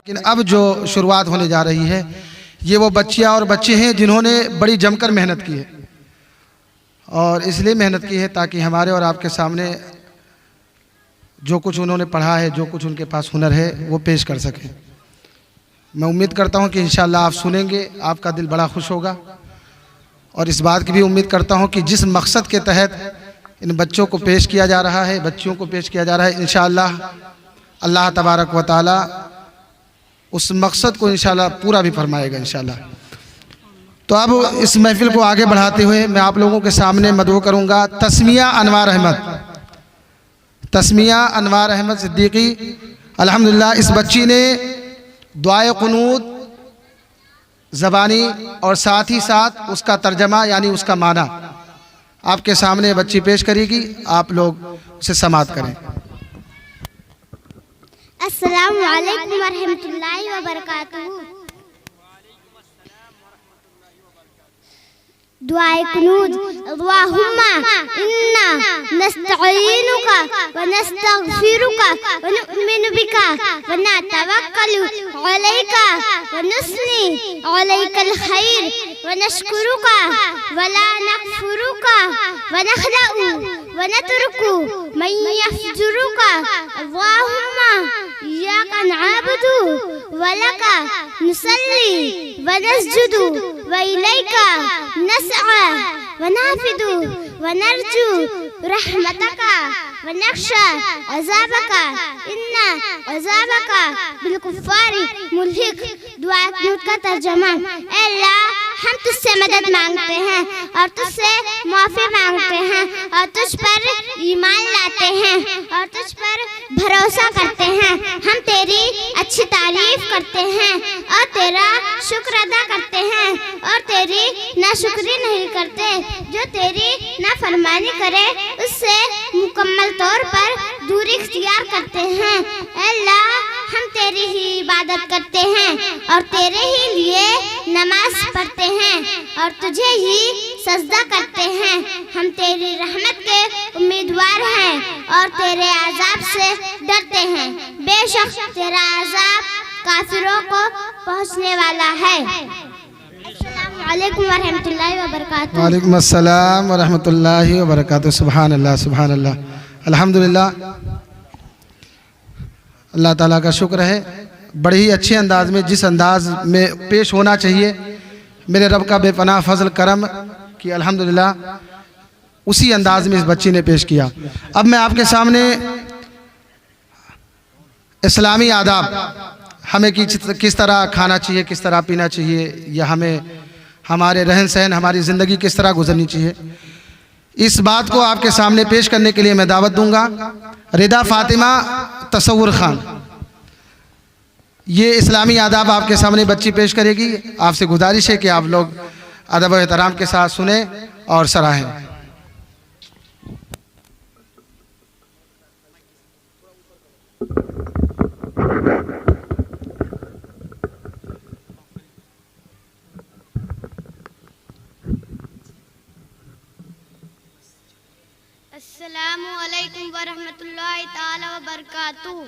लेकिन अब जो शुरुआत होने जा रही है ये वो बच्चियां और बच्चे हैं जिन्होंने बड़ी जमकर मेहनत की है, और इसलिए मेहनत की है ताकि हमारे और आपके सामने जो कुछ उन्होंने पढ़ा है, जो कुछ उनके पास हुनर है, वो पेश कर सकें। मैं उम्मीद करता हूं कि इंशाअल्लाह आप सुनेंगे, आपका दिल बड़ा खुश होगा, और इस बात की भी उम्मीद करता हूं कि जिस मकसद के तहत इन बच्चों को पेश किया जा रहा है, बच्चियों को पेश किया जा रहा है, इंशाअल्लाह अल्लाह तबारक व तआला उस मकसद को इंशाअल्लाह पूरा भी फरमाएगा इंशाअल्लाह। तो अब इस महफिल को आगे बढ़ाते हुए मैं आप लोगों के सामने मदऊ करूँगा तस्मिया अनवार अहमद, तस्मिया अनवार अहमद सिद्दीकी। अल्हम्दुलिल्लाह इस बच्ची ने दुआए कुनूत ज़बानी और साथ ही साथ उसका तर्जमा यानी उसका माना आपके सामने बच्ची पेश करेगी, आप लोग उसे समाअत करें। अस्सलामु अलैकुम वरहमतुल्लाहि वबरकातुहू। दुआए कुनूत। अल्लाहुम्मा इन्ना नस्तईनुका व नस्तगफिरुका व नु'मिनु बिका व नतवक्कलु अलैका व नुस्नी अलैकल खैर व नशकुरुका व ला नकफुरुका व नखलउ व नतरुकु मन यफजुरुका। अल्लाहुम्मा इय्याका नअबुदु व लका नुसल्ली व नस्जुदु व इलैका नसअ व नाफिदु व नरजू रहमतका व नख्शा अज़ाबका इन्ना अज़ाबका बिलकुफ़ारी मुल्हिक। दुआ कुनूत का तर्जमा। ऐ अल्लाह, हम तुझसे मदद मांगते हैं और तुझसे माफ़ी मांगते हैं और तुझ पर ईमान लाते हैं और तुझ पर भरोसा करते हैं। हम तेरी अच्छी तारीफ करते हैं और तेरा शुक्र अदा करते हैं और तेरी नाशुक्री नहीं करते। जो तेरी नाफरमानी करे उससे मुकम्मल तौर पर दूरी इख्तियार करते हैं। ऐ अल्लाह, हम तेरी ही इबादत करते हैं और तेरे ही लिए नमाज पढ़ते हैं और तुझे ही सजदा करते हैं। हम तेरी रहमत के उम्मीदवार हैं और तेरे अज़ाब से डरते हैं। बेशक तेरा अज़ाब काफिरों को पहुंचने वाला है। अस्सलामु अलैकुम वरहमतुल्लाहि वबरकातुहू। वालेकुम अस्सलाम वरहमतुल्लाहि वबरकातुहू। सुभान अल्लाह, सुभान अल्लाह, अल्हम्दुलिल्लाह। अल्लाह ताला का शुक्र है, बड़े ही अच्छे अंदाज में, जिस अंदाज में पेश होना चाहिए, मेरे रब का बेपनाह फजल करम कि अल्हम्दुलिल्लाह उसी अंदाज में इस बच्ची ने पेश किया। अब मैं आपके सामने इस्लामी आदाब, हमें किस तरह खाना चाहिए, किस तरह पीना चाहिए, या हमें हमारे रहन सहन, हमारी ज़िंदगी किस तरह गुजरनी चाहिए, इस बात को आपके सामने पेश करने के लिए मैं दावत दूंगा रिदा फ़ातिमा तसव्वुर खान। ये इस्लामी आदाब आपके सामने बच्ची पेश करेगी। आपसे गुजारिश है कि आप लोग अदब व एहतराम के साथ सुने और सराहें। अस्सलामु अलैकुम वरहमतुल्लाहि ताला व बरकातुहू।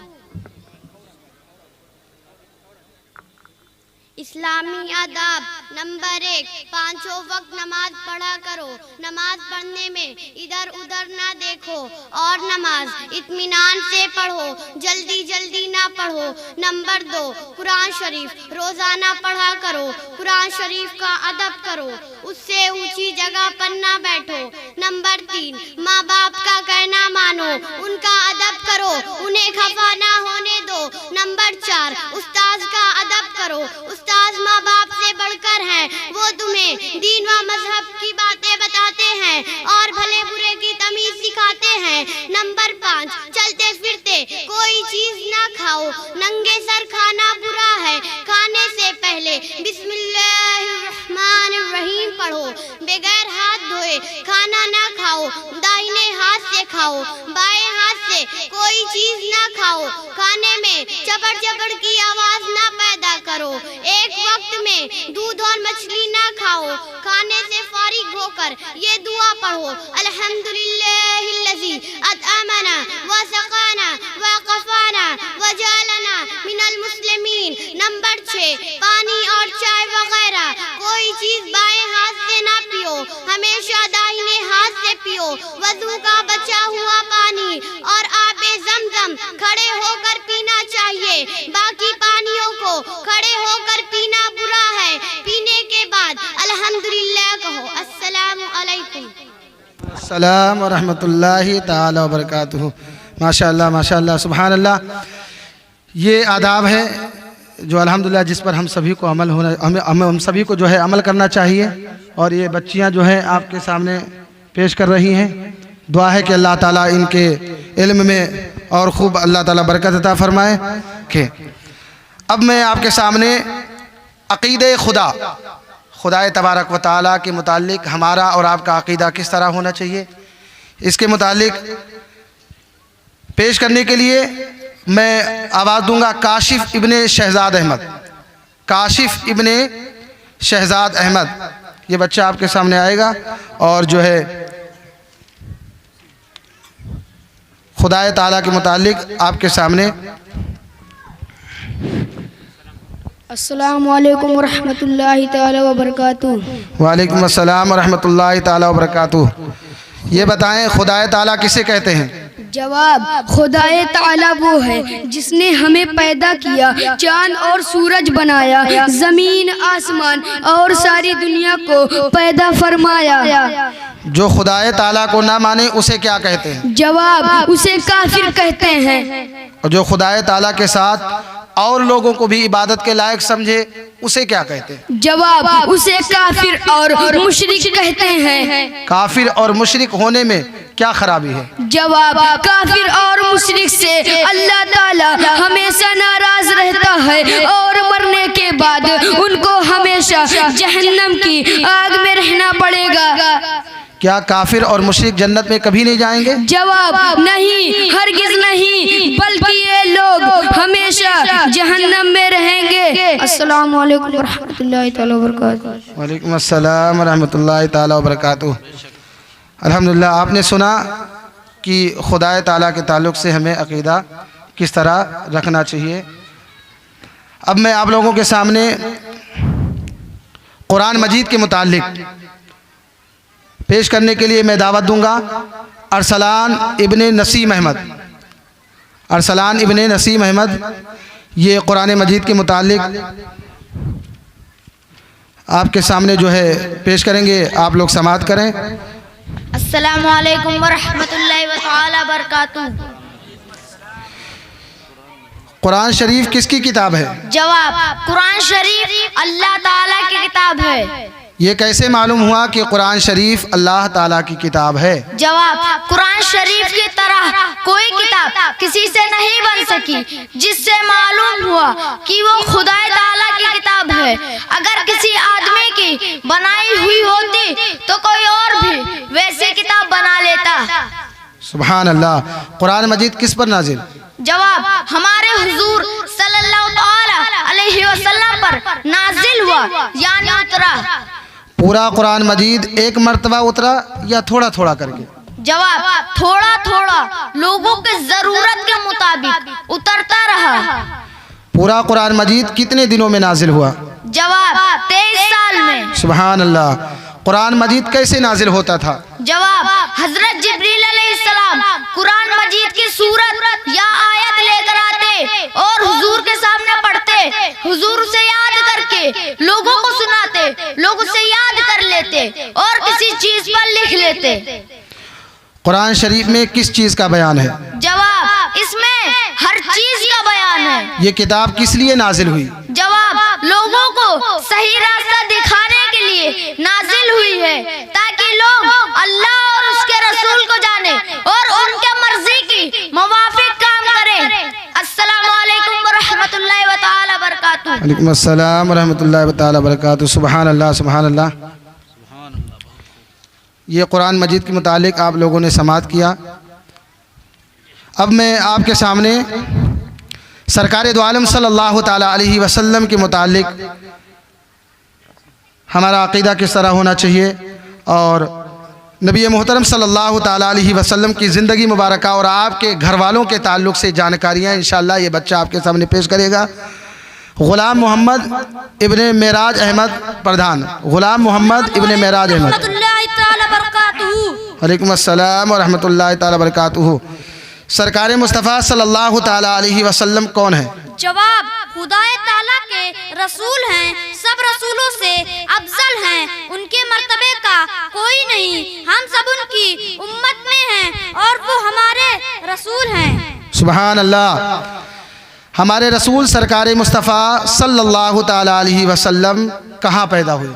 इस्लामी आदाब नंबर 1, पांचों वक्त नमाज पढ़ा करो। नमाज पढ़ने में इधर उधर ना देखो और नमाज इत्मीनान से पढ़ो, जल्दी जल्दी ना पढ़ो। नंबर 2, कुरान शरीफ रोजाना पढ़ा करो। कुरान शरीफ का अदब करो, उससे ऊंची जगह पर ना बैठो। नंबर 3, माँ बाप का कहना मानो, उनका अदब करो, उन्हें खफा ना होने दो। नंबर 4, उस्ताद का अदब करो। उस्ताद माँ बाप से बढ़कर हैं, वो तुम्हें दीन व मजहब की बातें बताते हैं और भले बुरे की तमीज सिखाते हैं। नंबर 5, चलते फिरते कोई चीज ना खाओ, नंगे सर खाना बुरा है। खाने से पहले बिस्मिल्लाहिर्रहमानिर्रहीम पढ़ो। बगैर हाथ धोए खाना ना खाओ, दाहिने हाथ से खाओ, बाएं हाथ से कोई चीज ना खाओ। खाने में चबड़ चबड़ की आवाज ना पैदा करो। एक वक्त में दूध और मछली ना खाओ। खाने से फारिग होकर ये दुआ पढ़ो, अल्हम्दुलिल्लाहिल्लज़ी अतअमना व सक़ाना व कफ़ाना व जअलना मिनल मुस्लिमीन। नंबर 6, पानी और चाय वगैरह कोई चीज़ बाएं हाथ से ना पियो, हमेशा दाहिने हाथ से पियो। वज़ू का बचा हुआ पानी और आबे ज़मज़म खड़े होकर पीना चाहिए, बाकी पानियों को खड़े होकर पीना बुरा है। पीने के बाद अल्हम्दुलिल्लाह कहो। अस्सलामु अलैकुम। अस्सलाम व रहमतुल्लाहि ताला व बरकातुहू। माशाअल्लाह माशाअल्लाह सुभान अल्लाह। ये आदाब है जो अल्हम्दुलिल्लाह जिस पर हम सभी को अमल होना हम सभी को जो है अमल करना चाहिए। और ये बच्चियां जो हैं आपके सामने पेश कर रही हैं। दुआ है कि अल्लाह ताला इनके इल्म में और खूब अल्लाह ताला बरकत अता फरमाए। कि अब मैं आपके सामने अक़ीदे खुदा तबारक व तआला के मुतालिक हमारा और आपका अक़ीदा किस तरह होना चाहिए, इसके मुतालिक पेश करने के लिए मैं आवाज़ दूंगा काशिफ़ इब्ने शहज़ाद अहमद। काशिफ़ इब्ने शहज़ाद अहमद, ये बच्चा आपके सामने आएगा और जो है खुदा ताला के मुतालिक आपके सामने। अस्सलामु अलैकुम वरहमतुल्लाहि ताला वबरकातुहू। वालेकुम अस्सलाम वरहमतुल्लाहि ताला वबरकातुहू। ये बताएं खुदा ताला किसे कहते हैं? जवाब, खुदाए ताला वो है जिसने हमें पैदा किया, चांद और सूरज बनाया, जमीन आसमान और सारी दुनिया को पैदा फरमाया। जो खुदाए ताला को ना माने उसे क्या कहते हैं? जवाब, उसे काफिर कहते हैं। और जो खुदाए ताला के साथ और लोगों को भी इबादत के लायक समझे उसे क्या कहते हैं? जवाब, उसे काफिर और मुशरिक कहते हैं। काफिर और मुशरिक होने में क्या खराबी है? जवाब, काफिर और मुशरिक से अल्लाह ताला हमेशा नाराज रहता है और मरने के बाद उनको हमेशा जहन्नम की आग में रहना पड़ेगा। क्या काफिर और मुशरिक जन्नत में कभी नहीं जाएंगे? जवाब, नहीं, हरगिज नहीं, बल्कि ये लोग हमेशा जहन्नम में रहेंगे। अस्सलामु अलैकुम वरहमतुल्लाहि ताला वबरकातुहू। वालेकुम अस्सलाम वरहमतुल्लाहि ताला वबरकातुहू। अल्हम्दुलिल्लाह, आपने सुना कि खुदा ताला के ताल्लुक़ से हमें अक़ीदा किस तरह रखना चाहिए। अब मैं आप लोगों के सामने कुरान मजीद के मुताल्लिक़ पेश करने के लिए मैं दावत दूंगा अरसलान इब्ने नसीम अहमद। अरसलान इब्ने नसीम अहमद ये कुरान मजीद के मुताल्लिक़ आपके सामने जो है पेश करेंगे। आप लोग समाअत करें। अस्सलामु अलैकुम वरहमतुल्लाहि व तआला बरकातुहू। कुरान शरीफ किसकी किताब है? जवाब, कुरान शरीफ अल्लाह ताला की किताब है। ये कैसे मालूम हुआ कि कुरान शरीफ अल्लाह ताला की किताब है? जवाब, कुरान शरीफ की तरह कोई किताब किसी से नहीं बन सकी जिससे मालूम हुआ कि वो खुदा ताला की किताब है। अगर किसी आदमी की बनाई हुई होती तो कोई और भी वैसे किताब बना लेता। सुभान अल्लाह। कुरान मजीद किस पर नाजिल? जवाब, हमारे हुजूर सल्लल्लाहु ताला अलैहि वसल्लम पर नाजिल हुआ, यानी उतरा। पूरा कुरान मजीद एक मर्तबा उतरा या थोड़ा थोड़ा करके? जवाब, थोड़ा थोड़ा लोगों के जरूरत के मुताबिक उतरता रहा। पूरा कुरान मजीद कितने दिनों में नाजिल हुआ? जवाब, 23 साल में। सुभान अल्लाह। कुरान मजीद कैसे नाजिल होता था? जवाब, हजरत जिब्रील अलैहिस्सलाम कुरान मजीद की सूरत या आयत लेकर आते और हुजूर के सामने पढ़ते, हुजूर उसे याद करके लोगों को सुनाते, लोग उसे याद कर लेते और किसी चीज पर लिख लेते। कुरान शरीफ में किस चीज़ का बयान है? जवाब, इसमें हर चीज का बयान है। ये किताब किस लिए नाजिल हुई? जवाब, लोगों को सही रास्ता दिखाने के लिए नाजिल हुई है ताकि लोग अल्लाह और उसके रसूल को जाने और उनके मर्जी की मुवाफिक काम करें। अस्सलामु अलैकुम वरहमतुल्लाहि व तआला बरकातुहू। वालेकुम अस्सलाम वरहमतुल्लाहि व तआला बरकातुहू। सुभान अल्लाह सुभान अल्लाह। ये कुरान मजीद के मुतालिक आप लोगों ने समाअत किया। अब मैं आपके सामने सरकार दो आलम सल्लल्लाहु ताला अलैहि वसल्लम के मुतालिक हमारा अक़ीदा किस तरह होना चाहिए और नबी मोहतरम सल्लल्लाहु ताला अलैहि वसल्लम की ज़िंदगी मुबारक और आपके घर वालों के ताल्लुक़ से जानकारियाँ इंशाअल्लाह ये बच्चा आपके सामने पेश करेगा। ग़ुलाम मोहम्मद इब्ने मेराज अहमद प्रधान। ग़ुलाम मोहम्मद इब्ने मेराज अहमद। वालेकुम अस्सलाम व रहमतुल्लाहि ताला बरकातुहू। सरकार मुस्तफ़ा सल्लल्लाहु ताला अलैहि वसल्लम कौन है? जवाब, खुदाए ताला के रसूल हैं, सब रसूलों से अफजल हैं, उनके मर्तबे का कोई नहीं, हम सब उनकी उम्मत में हैं और वो हमारे रसूल हैं। सुभान अल्लाह। हमारे रसूल सरकार मुस्तफ़ा सल्लल्लाहु ताला अलैहि वसल्लम कहाँ पैदा हुए?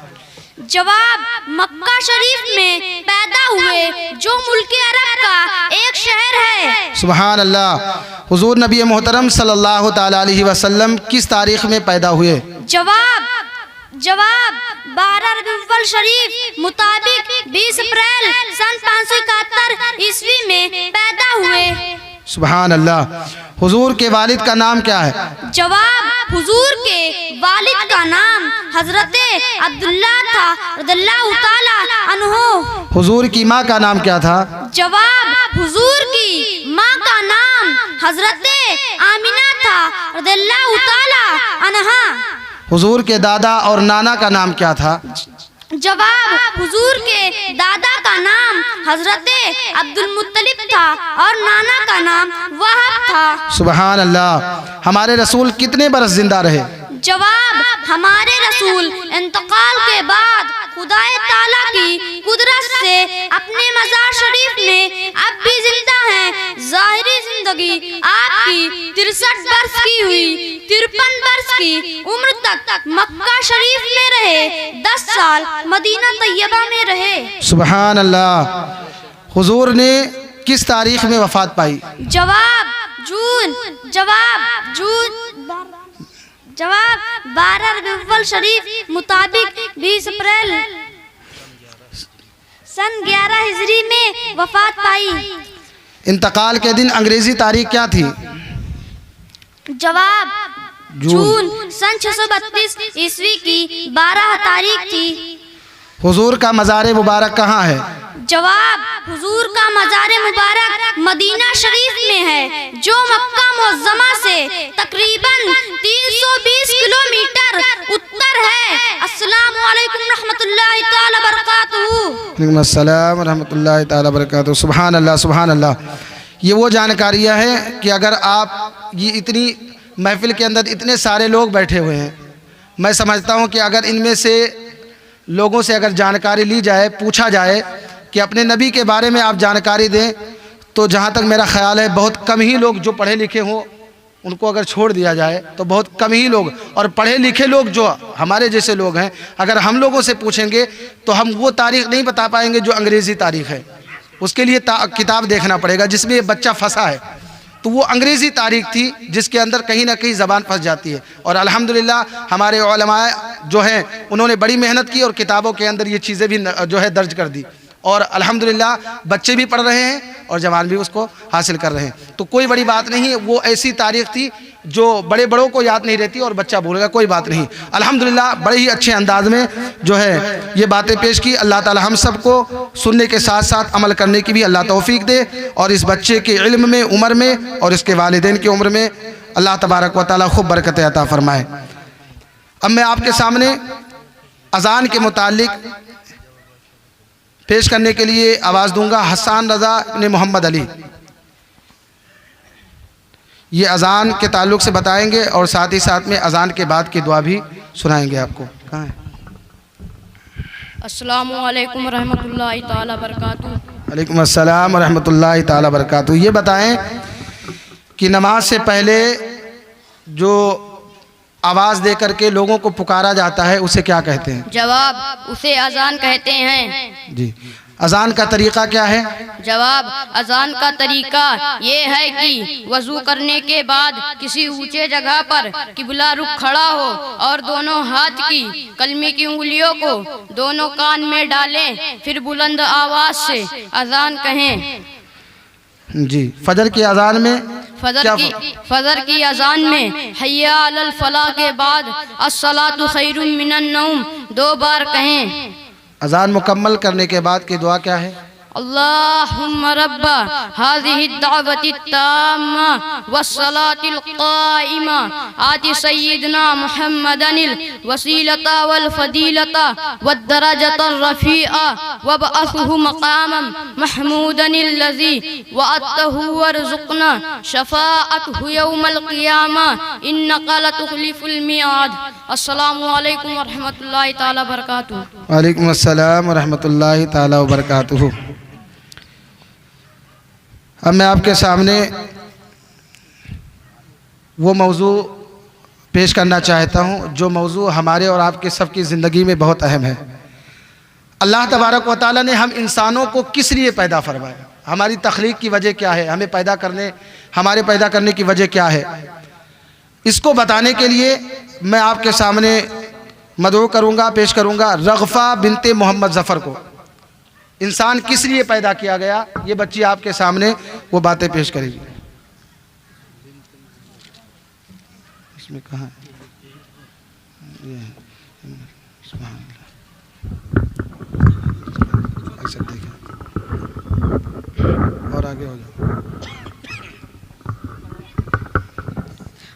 जवाब, मक्का शरीफ में पैदा हुए, जो मुल्क अरब का एक शहर है। सुभान अल्लाह। हुजूर नबी मोहतरम सल्लल्लाहु ताला अलैहि वसल्लम किस तारीख में पैदा हुए? जवाब, 12 रबीउल शरीफ मुताबिक 20 अप्रैल सन 571 ईस्वी में पैदा हुए। सुभान अल्लाह। हुजूर के वालिद का नाम क्या है? जवाब, हुजूर के वालिद का नाम हजरते अब्दुल्ला था रज़ियल्लाहु ताला अन्हु। हुजूर की माँ का नाम क्या था? जवाब, हुजूर की माँ का नाम हजरते आमिना था रज़ियल्लाहु ताला अन्हा। हुजूर के दादा और नाना का नाम क्या था? जवाब, हुजूर के दादा का नाम हजरते अब्दुल मुत्तलिब था और नाना का नाम वहाब था। सुभान अल्लाह। हमारे रसूल कितने बरस जिंदा रहे? जवाब, हमारे रसूल इंतकाल के बाद खुदाए ताला की कुदरत से अपने मज़ार शरीफ में अब भी जिंदा हैं। ज़ाहिरी जिंदगी आपकी 63 वर्ष की हुई, 53 वर्ष की उम्र तक मक्का शरीफ में रहे, 10 साल मदीना तैयबा में रहे। सुभान अल्लाह। हुजूर ने किस तारीख में वफात पाई? जवाब, जून 12 रबीउल शरीफ मुताबिक 20 अप्रैल सन 11 हिजरी में वफात पाई। इंतकाल के दिन अंग्रेजी तारीख क्या थी? जवाब, जून सन 632 ईस्वी की 12 तारीख थी। हुजूर का मज़ार मुबारक कहाँ है? जवाब, हुजूर का मज़ार मुबारक मदीना शरीफ में है, जो मक्का मुअज़्ज़मा से तकरीबन 320 किलोमीटर उत्तर है। अस्सलामु अलैकुम रहमतुल्लाहि ताला बरकातुहू। वालेकुम अस्सलाम रहमतुल्लाहि ताला बरकातुहू। सुभान अल्लाह, सुभान अल्लाह। ये वो जानकारियाँ हैं कि अगर आप ये इतनी महफिल के अंदर इतने सारे लोग बैठे हुए हैं, मैं समझता हूँ कि अगर इनमें से लोगों से अगर जानकारी ली जाए, पूछा जाए कि अपने नबी के बारे में आप जानकारी दें, तो जहाँ तक मेरा ख़्याल है बहुत कम ही लोग जो पढ़े लिखे हों उनको अगर छोड़ दिया जाए तो बहुत कम ही लोग, और पढ़े लिखे लोग जो हमारे जैसे लोग हैं, अगर हम लोगों से पूछेंगे तो हम वो तारीख़ नहीं बता पाएंगे जो अंग्रेज़ी तारीख़ है। उसके लिए किताब देखना पड़ेगा जिसमें ये बच्चा फंसा है। तो वो अंग्रेज़ी तारीख़ थी जिसके अंदर कहीं ना कहीं ज़बान फंस जाती है। और अल्हम्दुलिल्लाह हमारे उलमाए जो हैं उन्होंने बड़ी मेहनत की और किताबों के अंदर ये चीज़ें भी जो है दर्ज कर दी, और अल्हम्दुलिल्लाह बच्चे भी पढ़ रहे हैं और जवान भी उसको हासिल कर रहे हैं। तो कोई बड़ी बात नहीं है, वो ऐसी तारीख़ थी जो बड़े बड़ों को याद नहीं रहती और बच्चा भूलेगा, कोई बात नहीं। अल्हम्दुलिल्लाह बड़े ही अच्छे अंदाज में जो है ये बातें पेश की। अल्लाह ताला हम सबको सुनने के साथ साथ अमल करने की भी अल्लाह तौफीक दे, और इस बच्चे के इल्म में, उम्र में और इसके वालिदैन की उम्र में अल्लाह तबारक व तआला खूब बरकत अता फरमाए। अब मैं आपके सामने अज़ान के मुतालिक पेश करने के लिए आवाज़ दूंगा हसन रज़ा इब्न मोहम्मद अली। ये अज़ान के ताल्लुक़ से बताएंगे और साथ ही साथ में अज़ान के बाद की दुआ भी सुनाएंगे आपको। कहाँ है? अस्सलामु अलैकुम रहमतुल्लाहि ताला बरकातुहू। वालेकुम अस्सलाम व रहमतुल्लाहि ताला बरकातुहू। ये बताएं कि नमाज से पहले जो आवाज़ दे करके लोगों को पुकारा जाता है उसे क्या कहते हैं? जवाब, उसे अजान कहते हैं। जी, अज़ान का तरीक़ा क्या है? जवाब, अजान का तरीका ये है कि वज़ू करने के बाद किसी ऊंचे जगह पर किबला रुख खड़ा हो और दोनों हाथ की कलमे की उंगलियों को दोनों कान में डालें, फिर बुलंद आवाज़ से अजान कहें। जी, फजर की अजान में फजर की अजान में हय्या अलल फलाह के बाद अस्सलातु खैरुम मिनन नौम 2 बार कहें। अजान मुकम्मल करने के बाद की दुआ क्या है? अल्लाहुम्मा रब्बा हाज़िहि दावति ताम्मा वस्सलातिल क़ाइमा आति सय्यिदना मुहम्मदनिल वसीलता वल फदीलता वद्दरजतर रफ़ीआ वबअसहु मक़ामम महमूदनिल लज़ी वअतहु वरज़ुक़ना शफ़ाअतहु यौमल क़ियामा इन्नका लतुख़लिफ़ुल मिआद। अस्सलामु अलैकुम व रहमतुल्लाहि तआला व बरकातुहू। वालेकुम अस्सलाम व रहमतुल्लाहि ताला व बरकातुहू। अब मैं आपके सामने वो मौजू पेश करना चाहता हूँ जो मौजू हमारे और आपके सबकी ज़िंदगी में बहुत अहम है। अल्लाह तबारक व तआला ने हम इंसानों को किस लिए पैदा फरमाया, हमारी तख्लीक की वजह क्या है, हमारे पैदा करने की वजह क्या है, इसको बताने के लिए मैं आपके सामने मदऊ करूँगा, पेश करूँगा रग़फ़ा बिनते मोहम्मद ज़फ़र को। इंसान किस लिए पैदा किया गया, ये बच्ची आपके सामने वो बातें पेश करेगी। इसमें कहाँ है? ये ऐसा देखिए और आगे हो जाओ।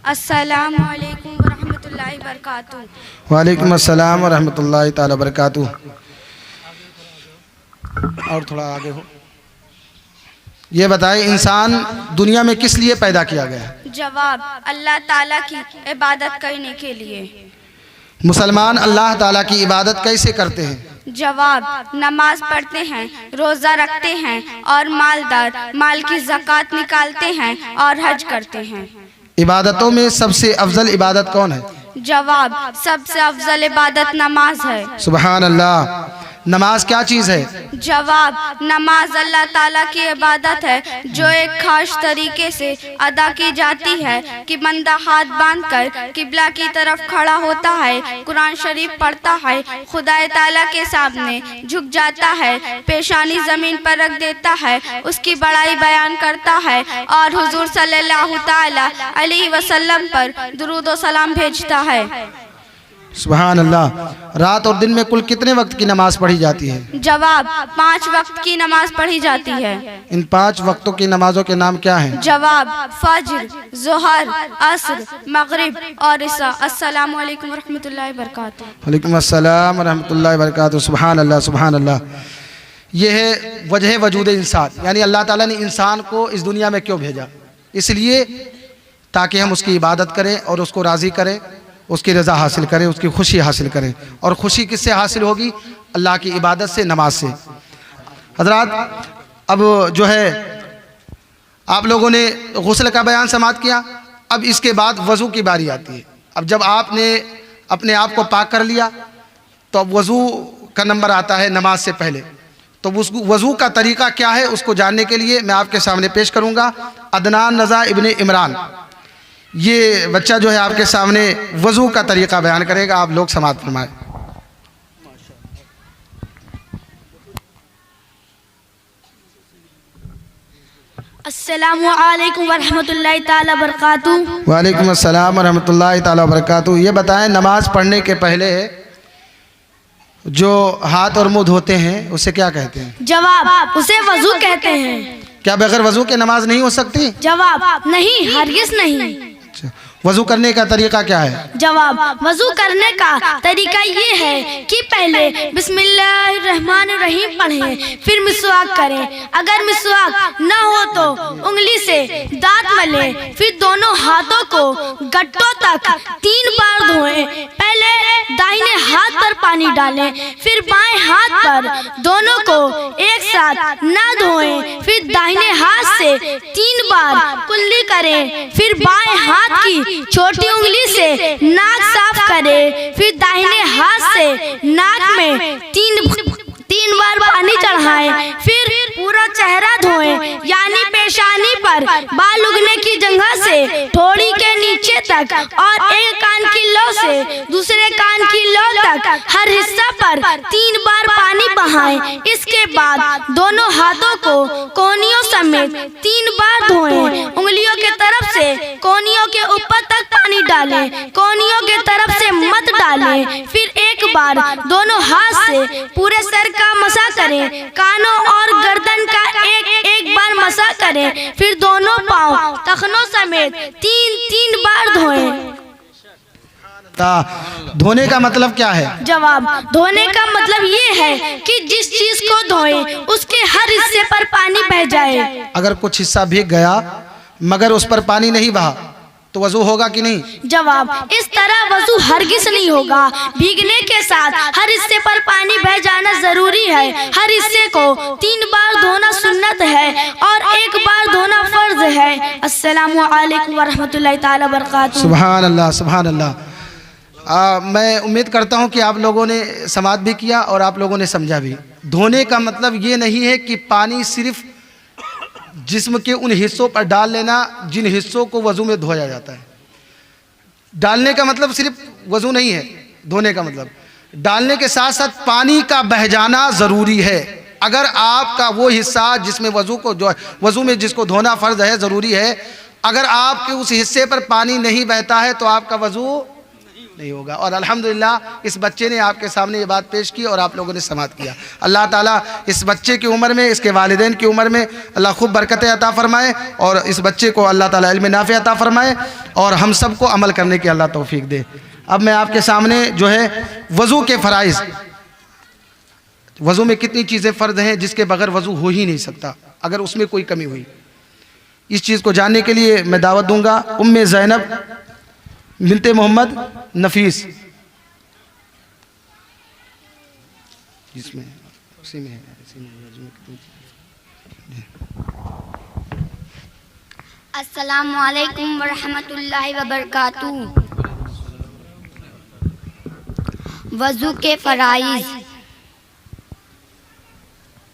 अस्सलामु अलैकुम व रहमतुल्लाहि व बरकातुहू। वालेकुम अस्सलाम व रहमतुल्लाहि ताला बरकातुहू। और थोड़ा आगे हो। ये बताएं इंसान दुनिया में किस लिए पैदा किया गया? जवाब, अल्लाह ताला की इबादत करने के लिए। मुसलमान अल्लाह ताला की इबादत कैसे करते हैं? जवाब, नमाज पढ़ते हैं, रोज़ा रखते हैं और मालदार माल की ज़कात निकालते हैं और हज करते हैं। इबादतों में सबसे अफजल इबादत कौन है? जवाब, सबसे अफजल इबादत नमाज है। सुबहान अल्लाह। नमाज क्या चीज़ है? जवाब, नमाज अल्लाह ताला की इबादत है जो एक खास तरीके से अदा की जाती है कि बंदा हाथ बांधकर किबला की तरफ खड़ा होता है, कुरान शरीफ पढ़ता है, खुदाए ताला के सामने झुक जाता है, पेशानी ज़मीन पर रख देता है, उसकी बड़ाई बयान करता है और हुजूर सल्लल्लाहु ताला अलैहि वसल्लम पर दुरूद व सलाम भेजता है। सुबहान अल्लाह। रात और दिन में कुल कितने वक्त की नमाज पढ़ी जाती है? जवाब, 5 वक्त की नमाज पढ़ी जाती है। इन 5 वक्तों की नमाजों के नाम क्या हैं? जवाब, फज्र, ज़ोहर, असर, मगरिब और इशा। अस्सलामु अलैकुम व रहमतुल्लाहि व बरकातुहू। वालेकुम अस्सलाम व रहमतुल्लाहि व बरकातुहू। सुबहान अल्लाह, सुबहान अल्लाह। ये है वजह वजूद इंसान, यानी अल्लाह ताला ने इंसान को इस दुनिया में क्यों भेजा? इसलिए ताकि हम उसकी इबादत करें और उसको राज़ी करें, उसकी रज़ा हासिल करें, उसकी खुशी हासिल करें। और खुशी किससे हासिल होगी? अल्लाह की इबादत से, नमाज से। हज़रात, अब जो है आप लोगों ने गुस्ल का बयान समाअत किया, अब इसके बाद वज़ू की बारी आती है। अब जब आपने अपने आप को पाक कर लिया तो अब वज़ू का नंबर आता है नमाज से पहले। तो उस वज़ू का तरीक़ा क्या है उसको जानने के लिए मैं आपके सामने पेश करूँगा अदनान रज़ा इब्न इमरान। ये बच्चा जो है आपके सामने वज़ू का तरीक़ा बयान करेगा, आप लोग समाअत फरमाएं। अस्सलामु अलैकुम व रहमतुल्लाहि ताला बरकातुहू। वालेकुम अस्सलाम व रहमतुल्लाहि ताला बरकातुहू। ये बताएं नमाज पढ़ने के पहले जो हाथ और मुंह धोते हैं उसे क्या कहते हैं? जवाब, उसे वजू कहते हैं। क्या बगैर वज़ू के नमाज नहीं हो सकती? जवाब, नहीं, हरगिज़ नहीं। वज़ू करने का तरीका क्या है? जवाब, वज़ू करने का तरीका ये है कि पहले बिस्मिल्लाहिर्रहमानिर्रहीम पढ़ें, फिर मिसवाक करें। अगर मिसवाक ना हो तो उंगली से दांत मलें, फिर दोनों हाथों को गट्टों तक 3 बार धोएं। पहले दाहिने हाथ पर पानी डालें, फिर बाएं हाथ पर, दोनों को एक साथ ना धोएं। फिर दाहिने हाथ से 3 बार कुल्ली करें, फिर बाएं हाथ की छोटी उंगली से नाक साफ करें, फिर दाहिने हाथ से नाक में 3 बार पानी चढ़ाएं, फिर पूरा चेहरा धोएं, यानी पेशानी पर बाल उगने की जगह से ठोड़ी के नीचे तक और एक कान की लौ से दूसरे कान की लौ तक हर हिस्सा पर 3 बार पानी बहाएं। इसके बाद दोनों हाथों को कोहनियों समेत 3 बार धोएं। उंगलियों के तरफ से कोहनियों के ऊपर तक पानी डालें, कोहनियों के तरफ से मत डालें। डालें। फिर एक बार दोनों हाथ से पूरे सर का मसा करें। कानों और गर्दन का एक एक बार मसा करें। फिर दोनों पाँव टखनों समेत 3-3 बार धोएं। धोने का मतलब क्या है? जवाब, धोने का मतलब ये है कि जिस चीज को धोएं उसके हर हिस्से पर पानी बह जाए। अगर कुछ हिस्सा भीग गया मगर उस पर पानी नहीं बहा तो वजू होगा कि नहीं? जवाब, इस तरह वजू हरगिज नहीं होगा। भीगने के साथ हर हिस्से पर पानी बह जाना जरूरी है। हर हिस्से को 3 बार धोना सुन्नत है और 1 बार धोना फर्ज है। अस्सलामु अलैकुम व रहमतुल्लाहि तआला व बरकातुहू। सुभान अल्लाह, सुभान अल्लाह। मैं उम्मीद करता हूँ कि आप लोगों ने समाअत भी किया और आप लोगों ने समझा भी। धोने का मतलब ये नहीं है कि पानी सिर्फ जिस्म के उन हिस्सों पर डाल लेना जिन हिस्सों को वज़ू में धोया जाता है। डालने का मतलब सिर्फ वज़ू नहीं है। धोने का मतलब डालने के साथ साथ पानी का बह जाना ज़रूरी है। अगर आपका वो हिस्सा जिसमें वज़ू को जो वज़ू में जिसको धोना फ़र्ज़ है, ज़रूरी है, अगर आपके उस हिस्से पर पानी नहीं बहता है तो आपका वज़ू नहीं होगा। और अल्हम्दुलिल्लाह इस बच्चे ने आपके सामने ये बात पेश की और आप लोगों ने समाअत किया। अल्लाह ताला इस बच्चे की उम्र में, इसके वालिदैन की उम्र में अल्लाह खूब बरकतें अता फ़रमाए और इस बच्चे को अल्लाह ताला इल्म नाफ़ि अता फ़रमाए और हम सबको अमल करने की अल्लाह तौफीक दे। अब मैं आपके सामने जो है वज़ू के फ़राइज़, वज़ू में कितनी चीज़ें फ़र्ज़ हैं जिसके बगैर वज़ू हो ही नहीं सकता अगर उसमें कोई कमी हुई, इस चीज़ को जानने के लिए मैं दावत दूँगा उम्मे ज़ैनब बिनते मोहम्मद नफीस, जिसमें उसी में है, अस्सलामु अलैकुम व रहमतुल्लाहि व बरकातुहू। वज़ू के फ़राइज़।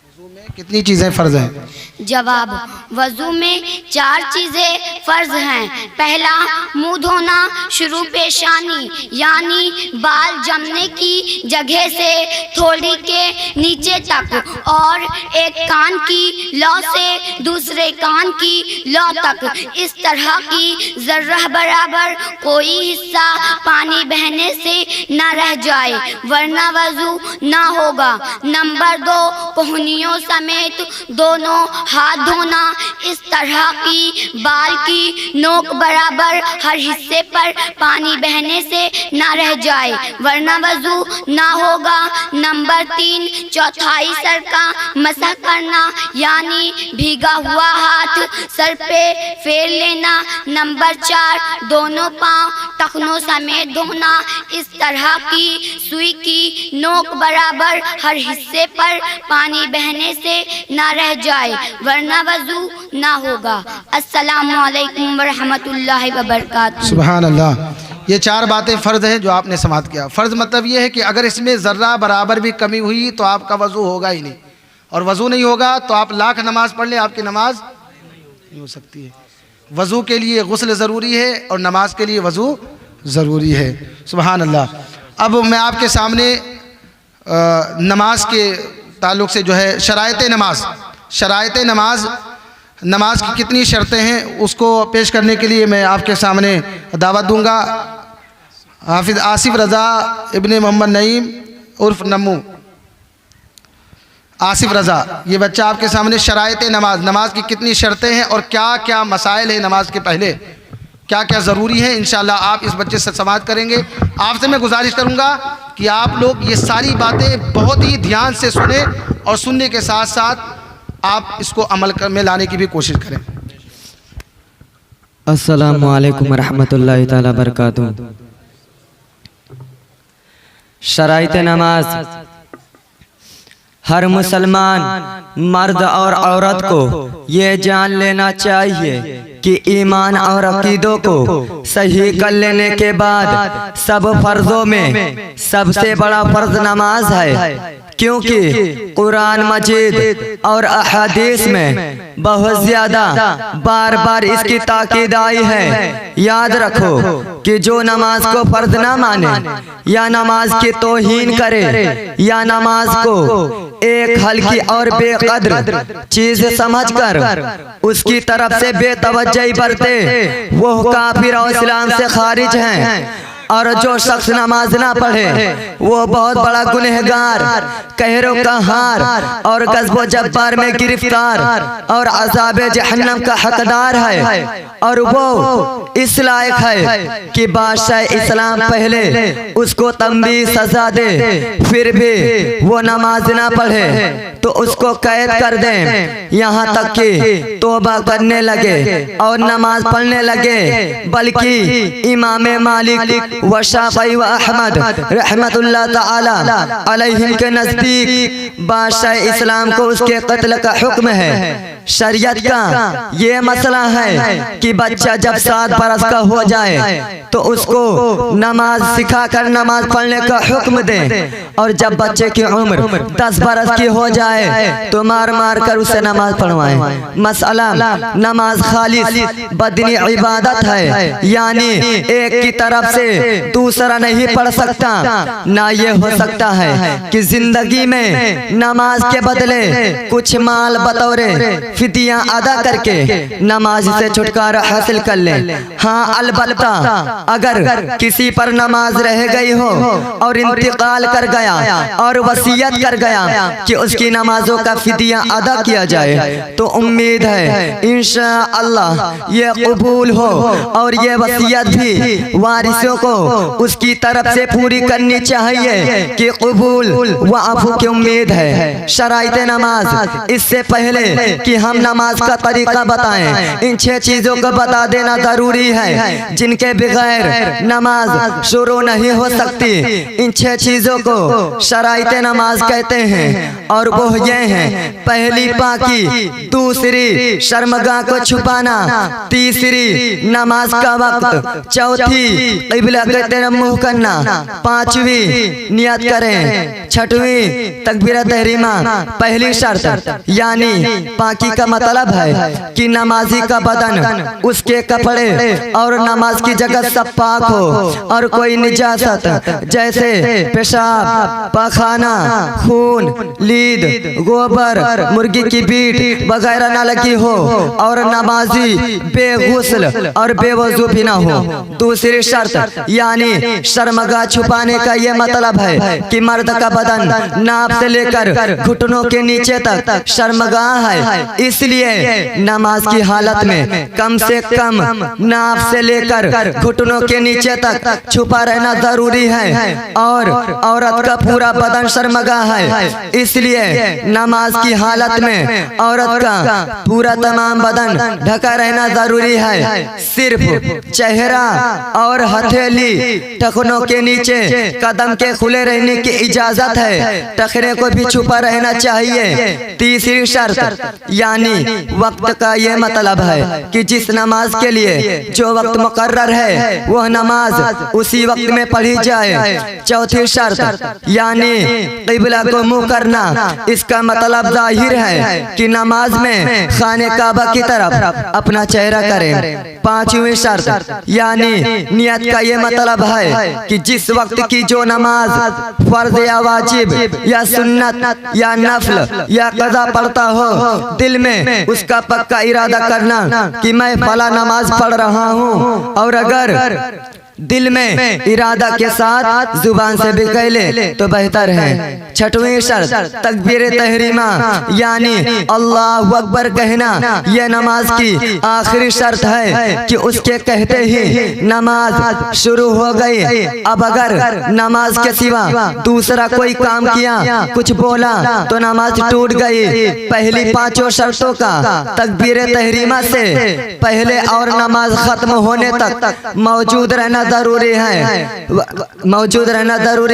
वज़ू में कितनी चीज़ें फ़र्ज़ हैं? जवाब, वज़ू में 4 चीज़ें फ़र्ज़ हैं। पहला, मुँह धोना शुरू पेशानी यानी बाल जमने की जगह से थोड़ी के नीचे तक और एक कान की लौ से दूसरे कान की लौ तक। इस तरह की ज़र्रा बराबर कोई हिस्सा पानी बहने से न रह जाए वरना वज़ू ना होगा। नंबर 2, कोहनियों समेत दोनों हाथ धोना। इस तरह की बाल की नोक बराबर हर हिस्से पर पानी बहने से ना रह जाए वरना वज़ू ना होगा। नंबर 3, चौथाई सर का मसा करना यानी भीगा हुआ हाथ सर पे फेर लेना। नंबर 4, दोनों पाँव टखनों समेत धोना। इस तरह की सुई की नोक बराबर हर हिस्से पर पानी बहने से ना रह जाए वरना वज़ू ना होगा। अस्सलामु अलैकुम व रहमतुल्लाहि व बरकातुहू। सुभान अल्लाह। ये 4 बातें फ़र्ज़ हैं जो आपने समाअत किया। फ़र्ज़ मतलब ये है कि अगर इसमें ज़र्रा बराबर भी कमी हुई तो आपका वज़ू होगा ही नहीं, और वज़ू नहीं होगा तो आप लाख नमाज़ पढ़ लें आपकी नमाज नहीं हो सकती है। वज़ू के लिए गुस्ल ज़रूरी है और नमाज के लिए वज़ू ज़रूरी है। सुभान अल्लाह। अब मैं आपके सामने नमाज के ताल्लुक़ से जो है शराइत नमाज की कितनी शर्तें हैं उसको पेश करने के लिए मैं आपके सामने दावत दूंगा हाफिज़ आसिफ रज़ा इब्ने मोहम्मद नईम उर्फ नम्मू। आसिफ रज़ा, ये बच्चा आपके सामने शराइत नमाज की कितनी शर्तें हैं और क्या क्या मसाइल हैं नमाज के पहले, क्या क्या ज़रूरी है, इंशाअल्लाह आप इस बच्चे से समाअत करेंगे। आपसे मैं गुजारिश करूँगा कि आप लोग ये सारी बातें बहुत ही ध्यान से सुने और सुनने के साथ साथ आप इसको अमल में लाने की भी कोशिश करें। अस्सलामु अलैकुम रहमतुल्लाहि ताला बरकातुहू। शराइत नमाज, हर मुसलमान मर्द और औरत को ये जान लेना चाहिए कि ईमान और अकीदों को सही कर लेने के बाद सब फर्जों में सबसे बड़ा फर्ज नमाज है, क्योंकि कुरान मजीद और अहादीस में बहुत ज़्यादा बार बार इसकी ताकीद आई है। याद रखो कि जो नमाज को फर्ज ना माने या नमाज की तौहीन करे या नमाज को एक हल्की और बेकद्र चीज समझकर उसकी तरफ से बेतवज्जही बरते वो काफिर और इस्लाम से खारिज हैं। और जो शख्स नमाज ना पढ़े वो बहुत बड़ा गुनहगार, कहरो का हार और गज़्ब जब्बार में गिरफ्तार और अज़ाब जहन्नम का हकदार है। और वो इस लायक है कि बादशाह इस्लाम पहले उसको तंबी सजा दे, फिर भी वो नमाज ना पढ़े तो उसको कैद कर दें, यहाँ तक कि तौबा करने लगे और नमाज पढ़ने लगे। बल्कि इमाम मालिक व शाफई व अहमद रहमतुल्लाह ताला अलैहिम के नज़दीक बादशाह इस्लाम को उसके कत्ल का हुक्म है। शरीयत का ये मसला है कि बच्चा जब 7 बरस का हो जाए तो उसको नमाज सिखाकर नमाज पढ़ने का हुक्म दें, और जब बच्चे की उम्र 10 बरस की हो जाए तो मार मार कर उसे नमाज पढ़वाएं। मसला नमाज खालिस बदनी इबादत है, यानी एक की तरफ से दूसरा नहीं पढ़ सकता। ना ये हो सकता है कि जिंदगी में नमाज के बदले कुछ माल बतौरे फिदिया अदा करके नमाज से छुटकारा हासिल कर ले। हाँ, अलबत्ता अगर किसी पर नमाज रह गई हो और इंतकाल कर गया और वसीयत कर गया कि उसकी नमाजों का फिदिया अदा किया जाए तो उम्मीद है इंशाअल्लाह ये कबूल हो, और ये वसीयत भी वारिसों को उसकी तरफ से पूरी करनी चाहिए कि कबूल व अफ़ू की उम्मीद है। शराइत नमाज, इससे पहले कि हम नमाज का तरीका बताएं, इन 6 चीज़ों को बता देना ज़रूरी है जिनके बगैर नमाज शुरू नहीं हो सकती। इन 6 चीज़ों को शराइत नमाज कहते हैं, और वो ये हैं: पहली पाकी, दूसरी शर्मगाह को छुपाना, तीसरी नमाज का वक्त, चौथी क़िबला की तरफ मुँह करना, पांचवी नियत करें, छठवीं तकबीरत तहरीमा। पहली शर्त यानी पाकी का मतलब है कि नमाजी का बदन, उसके कपड़े और नमाज की जगह सब पाक हो और कोई निजासत जैसे पेशाब, पाखाना, खून, लीद, गोबर, मुर्गी की बीट वगैरह न लगी हो, और नमाजी बेगुस्ल और बेवजू भी ना हो। दूसरी शर्त यानी शर्मगाह छुपाने का ये मतलब है कि मर्द का बदन नाप से लेकर घुटनों के नीचे तक शर्मगाह है, इसलिए नमाज की हालत में कम से कम नाप से लेकर घुटनों के नीचे तक छुपा रहना जरूरी है। और औरत का पूरा बदन शर्मगाह है, इसलिए नमाज की हालत में औरत का पूरा तमाम बदन ढका रहना जरूरी है। सिर्फ चेहरा और हथेली, टखनों के नीचे कदम के खुले रहने की इजाजत है, टखने को भी छुपा रहना चाहिए। तीसरी शर्त यानी वक्त का ये मतलब है कि जिस नमाज के लिए जो वक्त मुकर्रर है वह नमाज उसी वक्त में पढ़ी जाए। चौथी शर्त यानी क़िबला को मुँह करना, इसका मतलब जाहिर है कि नमाज में खाने काबा की तरफ अपना चेहरा करें। पांचवी शर्त यानी नियत का ये मतलब है कि जिस वक्त की जो नमाज फर्ज या वाजिब या सुन्नत या नफल या कज़ा पढ़ता हो, दिल में उसका पक्का इरादा करना कि मैं फला नमाज पढ़ रहा हूँ, और अगर दिल में इरादा के साथ जुबान से भी कह ले तो बेहतर है। छठवीं शर्त तकबीर तहरीमा यानी अल्लाहु अकबर कहना, यह नमाज की आखिरी शर्त है कि उसके कहते ही नमाज शुरू हो गई। अब अगर नमाज के सिवा दूसरा कोई काम किया, कुछ बोला तो नमाज टूट गई। पहली 5 शर्तों का तकबीर तहरीमा से पहले और नमाज खत्म होने तक मौजूद रहना जरूरी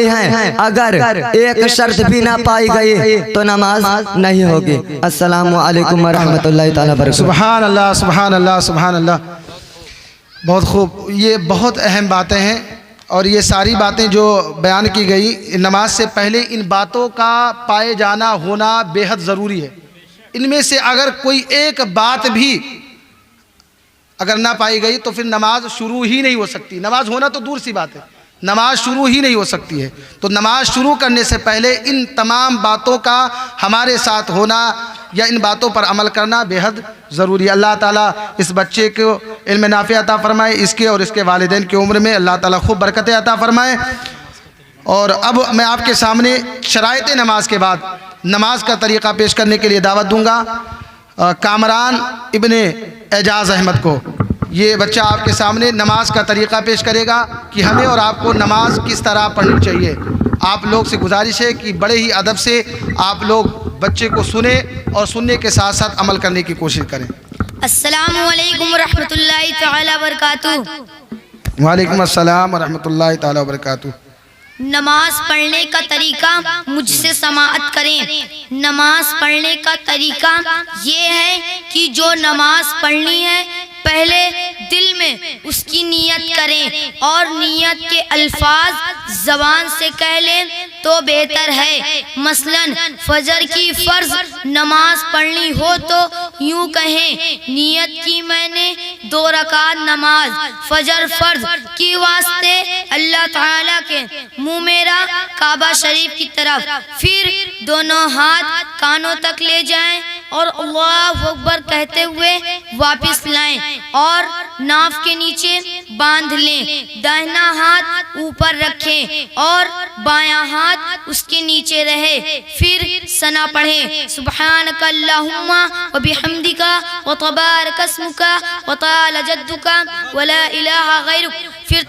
है, अगर एक शर्त भी ना पाई गई तो नमाज नहीं होगी। अस्सलामु अलैकुम व रहमतुल्लाहि तआला बरकातहू। सुभान अल्लाह, सुभान अल्लाह, सुभान अल्लाह। बहुत खूब, ये बहुत अहम बातें हैं, और ये सारी बातें जो बयान की गई नमाज से पहले, इन बातों का पाए जाना होना बेहद ज़रूरी है। इनमें से अगर कोई एक बात भी अगर ना पाई गई तो फिर नमाज शुरू ही नहीं हो सकती। नमाज होना तो दूर सी बात है, नमाज शुरू ही नहीं हो सकती है। तो नमाज शुरू करने से पहले इन तमाम बातों का हमारे साथ होना या इन बातों पर अमल करना बेहद ज़रूरी है। अल्लाह ताला इस बच्चे को इल्म नाफ़ी अता फ़रमाए, इसके और इसके वालिदैन की उम्र में अल्लाह ताला खूब बरकतें अता फ़रमाए। और अब मैं आपके सामने शराइत नमाज के बाद नमाज का तरीक़ा पेश करने के लिए दावत दूंगा कामरान इब्ने एजाज़ अहमद को। ये बच्चा आपके सामने नमाज का तरीक़ा पेश करेगा कि हमें और आपको नमाज किस तरह पढ़नी चाहिए। आप लोग से गुजारिश है कि बड़े ही अदब से आप लोग बच्चे को सुने और सुनने के साथ साथ अमल करने की कोशिश करें। अस्सलामु अलैकुम रहमतुल्लाहि तआला बरकातुहू। वालेकुम अस्सलाम व रहमतुल्लाहि तआला व बरकातुहू। नमाज पढ़ने का तरीका मुझसे समाअत करें। नमाज पढ़ने का तरीका ये है कि जो नमाज पढ़नी है पहले दिल में उसकी नियत करें और नियत के अल्फाज ज़बान से कह लें तो बेहतर है। मसलन फजर की फ़र्ज नमाज पढ़नी हो तो यूँ कहें, नियत की मैंने 2 रकात नमाज फजर फ़र्ज की वास्ते अल्लाह ताला के मुँह मेरा काबा शरीफ की तरफ। फिर दोनों हाथ कानों तक ले जाएं और अल्लाहु अकबर कहते हुए वापस लाएं और नाफ के नीचे बांध लें। दाहिना हाथ ऊपर रखें और बायां हाथ उसके नीचे रहे। फिर सना पढ़ें, सुब्हानका अल्लाहुम्मा व बिहम्दिका व तबारक अस्मुका व ताला जद्दुका व ला इलाहा गैरुक। फिर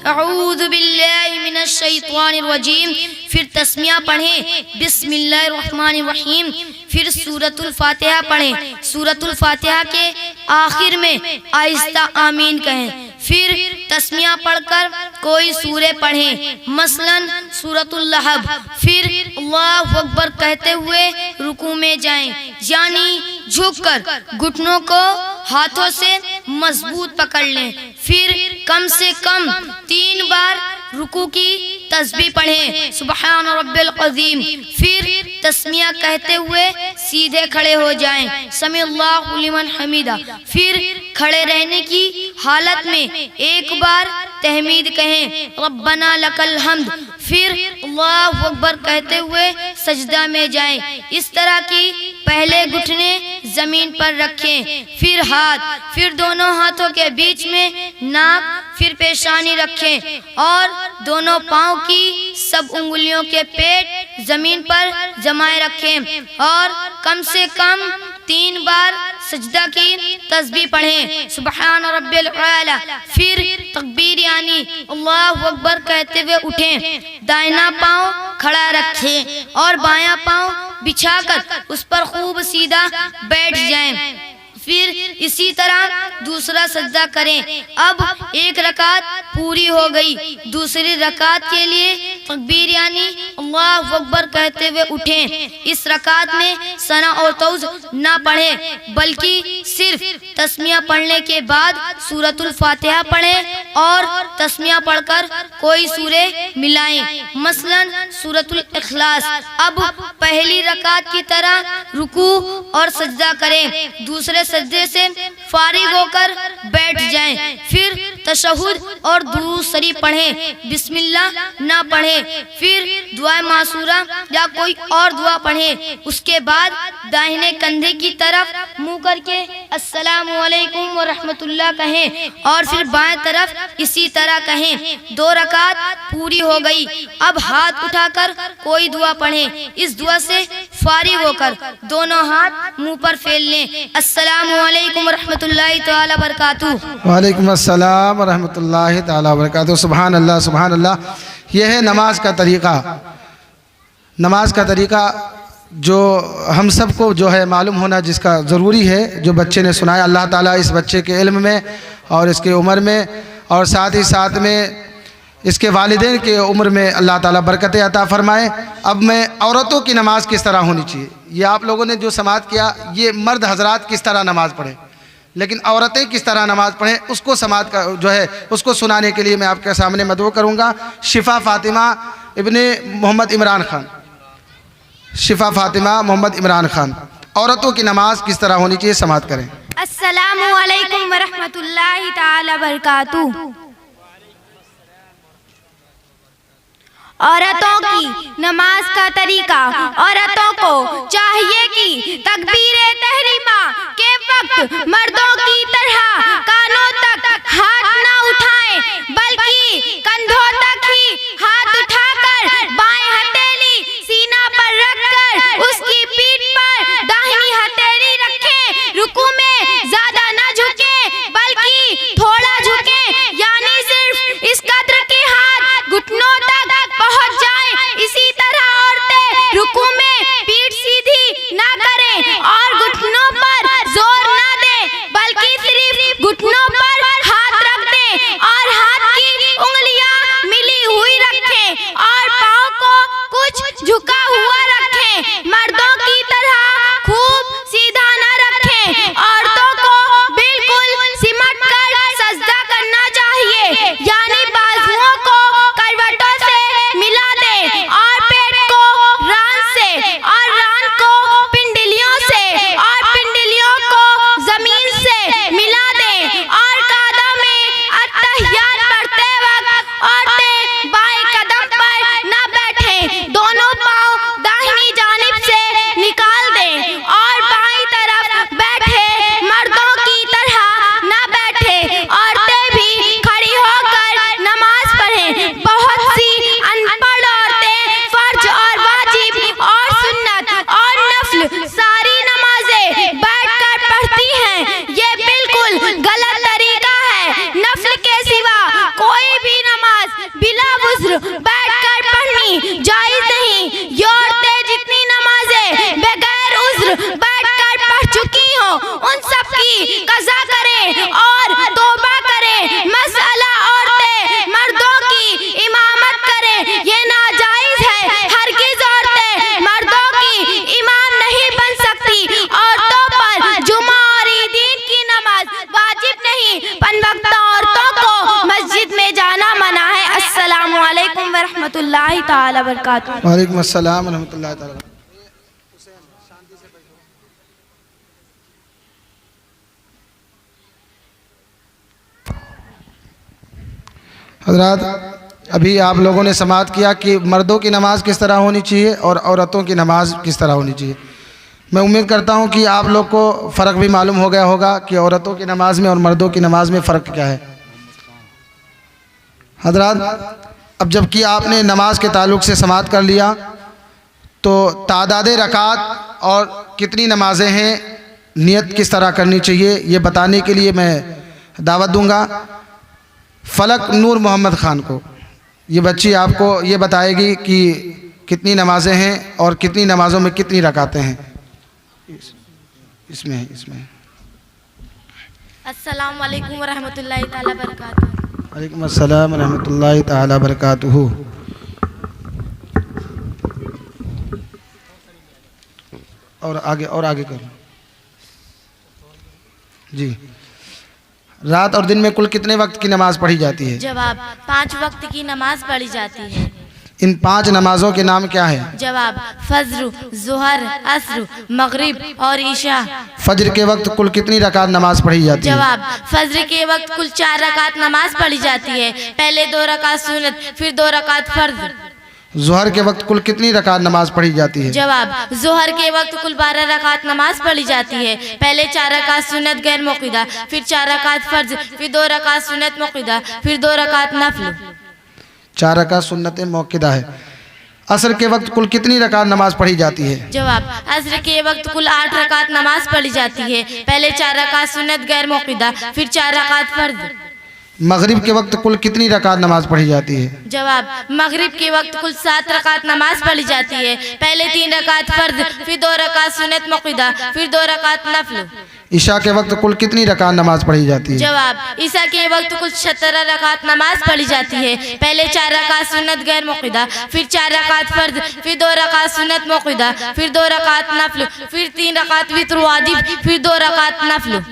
अऊज़ु बिल्लाहि मिनश शैतानिर रजीम। फिर तस्मिया पढ़ें, बिस्मिल्लाहिर रहमानिर रहीम। फिर सूरतुल फातिहा पढ़ें। सूरतुल फातिहा के आखिर में आहिस्ता आमीन कहें। फिर तस्मिया पढ़कर कोई सूरे पढ़ें, मसलन सूरतुल लहब। फिर अल्लाहु अकबर कहते हुए रुकू में जाएं, यानी झुककर घुटनों को हाथों से मजबूत पकड़ लें। फिर कम से कम 3 बार रुकू की तस्बीह पढ़ें, सुबहान रब्बिल अज़ीम। फिर तस्मिया कहते हुए सीधे खड़े हो जाएं, समी अल्लाहु लिमन हमीदा। फिर खड़े रहने की हालत में 1 बार तहमीद कहें, रब्बना लकल हम्द। फिर अल्लाहु अकबर कहते हुए सजदा में जाएं। इस तरह की पहले घुटने जमीन पर रखें, फिर हाथ, फिर दोनों हाथों के बीच में नाक, फिर पेशानी रखें और दोनों पाँव की सब उंगलियों के पेट जमीन पर जमाए रखें और कम से कम 3 बार सजदा की तस्बीह पढ़ें, सुबहान रब्बिल आला। फिर तकबीर यानी अल्लाहु अकबर कहते हुए उठें। दाहिना पाँव खड़ा रखें और बायां पाँव बिछाकर उस पर खूब सीधा बैठ जाएं। फिर इसी तरह दूसरा सजदा करें। अब 1 रकात पूरी हो गई। दूसरी रकात के लिए तकबीर यानी अल्लाहु अकबर कहते हुए उठें। इस रकात में सना और तौज़ ना पढ़ें, बल्कि सिर्फ तस्मिया पढ़ने के बाद सूरतुल फातिहा पढ़ें और तस्मिया पढ़कर कोई सूरे मिलाएं, मसलन सूरतुल इखलास। अब पहली रकात की तरह रुकू और सजदा करें। दूसरे सजदे से फारिग होकर बैठ जाएं। फिर तशहुद और दुरूद शरीफ पढ़ें, बिस्मिल्लाह ना पढ़ें। फिर दुआ मासूरा या कोई और दुआ पढ़ें। उसके बाद दाहिने कंधे की तरफ मुंह करके अस्सलामु अलैकुम व रहमतुल्लाह कहें और फिर बाएं तरफ इसी तरह कहें। 2 रकात पूरी हो गई। अब हाथ उठाकर कोई दुआ पढ़ें। इस दुआ से फारिग होकर दोनों हाथ मुंह पर फैल लें। अस्सलामु अलैकुम व रहमतुल्लाहि तआला बरकातुहू। वालेकुम अस्सलाम व रहमतुल्लाहि तआला बरकातुहू। सुभान अल्लाह, सुभान अल्लाह। यह है नमाज का तरीक़ा। नमाज का तरीक़ा जो हम सबको जो है मालूम होना जिसका ज़रूरी है, जो बच्चे ने सुनाया, अल्लाह ताला इस बच्चे के इल्म में और इसके उम्र में और साथ ही साथ में इसके वालिदैन के उम्र में अल्लाह ताला बरकतें अता फ़रमाए। अब मैं औरतों की नमाज किस तरह होनी चाहिए, ये आप लोगों ने जो समाअत किया, ये मर्द हजरात किस तरह नमाज़ पढ़ें, लेकिन औरतें किस तरह नमाज़ पढ़ें उसको समाअत का जो है उसको सुनाने के लिए मैं आपके सामने मदऊ करूँगा। शिफ़ा फ़ातिमा इब्ने मोहम्मद इमरान ख़ान, शिफ़ा फ़ातिमा मोहम्मद इमरान ख़ान, औरतों की नमाज किस तरह होनी चाहिए समाअत करें। अस्सलामु अलैकुम व रहमतुल्लाहि तआला बरकातुहू। औरतों की नमाज का तरीका। औरतों को चाहिए कि तकबीर तहरीमा के वक्त मर्दों की तरह कानों रहमतुल्लाहि ताला बरकातुहू। वालेकुम अस्सलाम व रहमतुल्लाहि ताला। हज़रात, अभी आप लोगों ने समाअत किया कि मर्दों की नमाज़ किस तरह होनी चाहिए और औरतों की नमाज़ किस तरह होनी चाहिए। मैं उम्मीद करता हूं कि आप लोग को फ़र्क भी मालूम हो गया होगा कि औरतों की नमाज़ में और मर्दों की नमाज़ में फ़र्क क्या है। हज़रात, अब जबकि आपने नमाज के ताल्लुक़ से समाअत कर लिया तो तादाद रकात और कितनी नमाज़ें हैं, नियत किस तरह करनी चाहिए, ये बताने के लिए मैं दावत दूंगा फलक नूर मोहम्मद ख़ान को। ये बच्ची आपको ये बताएगी कि कितनी नमाज़ें हैं और कितनी नमाज़ों में कितनी रकातें हैं। इसमें अस्सलाम वालेकुम व रहमतुल्लाहि ताला बरकातुहू। वालेकुम अस्सलाम व रहमतुल्लाहि ताला बरकातुहू। और आगे करो जी। रात और दिन में कुल कितने वक्त की नमाज पढ़ी जाती है? जवाब, 5 वक्त की नमाज पढ़ी जाती है। इन 5 नमाजों के नाम क्या है? जवाब, फज्र, ज़ोहर, असर, मगरिब और ईशा। फजर के वक्त कुल कितनी रकात नमाज पढ़ी जाती है? जवाब, फज्र के वक्त कुल 4 रकात नमाज पढ़ी जाती है। पहले 2 रकात सुन्नत, फिर 2 रकात फर्ज। ज़ोहर के वक्त कुल कितनी रकात नमाज पढ़ी जाती है? जवाब, ज़ोहर के वक्त कुल 12 रकात नमाज पढ़ी जाती है। पहले 4 रकात सुन्नत गैर मुक़्क़दा, फिर 4 रकात फर्ज, फिर 2 रकात सुन्नत मुक़्क़दा, फिर 2 रकात नफल। 4 रकात सुन्नत मुक़्क़दा है। असर के वक्त कुल कितनी रकात नमाज पढ़ी जाती है? जवाब, असर के वक्त कुल 8 रकात नमाज पढ़ी जाती है। पहले 4 रकात सुन्नत गैर मुक़्क़दा, फिर 4 रकात फर्ज। मगरिब के वक्त कुल कितनी रकात नमाज पढ़ी जाती है? जवाब, मगरिब के वक्त कुल 7 रकात नमाज पढ़ी जाती है। पहले 3 रकात फर्ज, फिर 2 रकात सुन्नत मुक़्क़दा, फिर 2 रकात नफल। ईशा के वक्त कुल कितनी रकात नमाज पढ़ी जाती है? जवाब, ईशा के वक्त कुल 17 रकात नमाज पढ़ी जाती है। पहले 4 रकात सुन्नत गैर मुक़्क़दा, फिर 4 रकात फर्ज, फिर 2 रकात सुन्नत मुक़्क़दा, फिर 2 रकात नफल, फिर 3 रकात वित्र वाजिब, फिर 2 रकात नफल।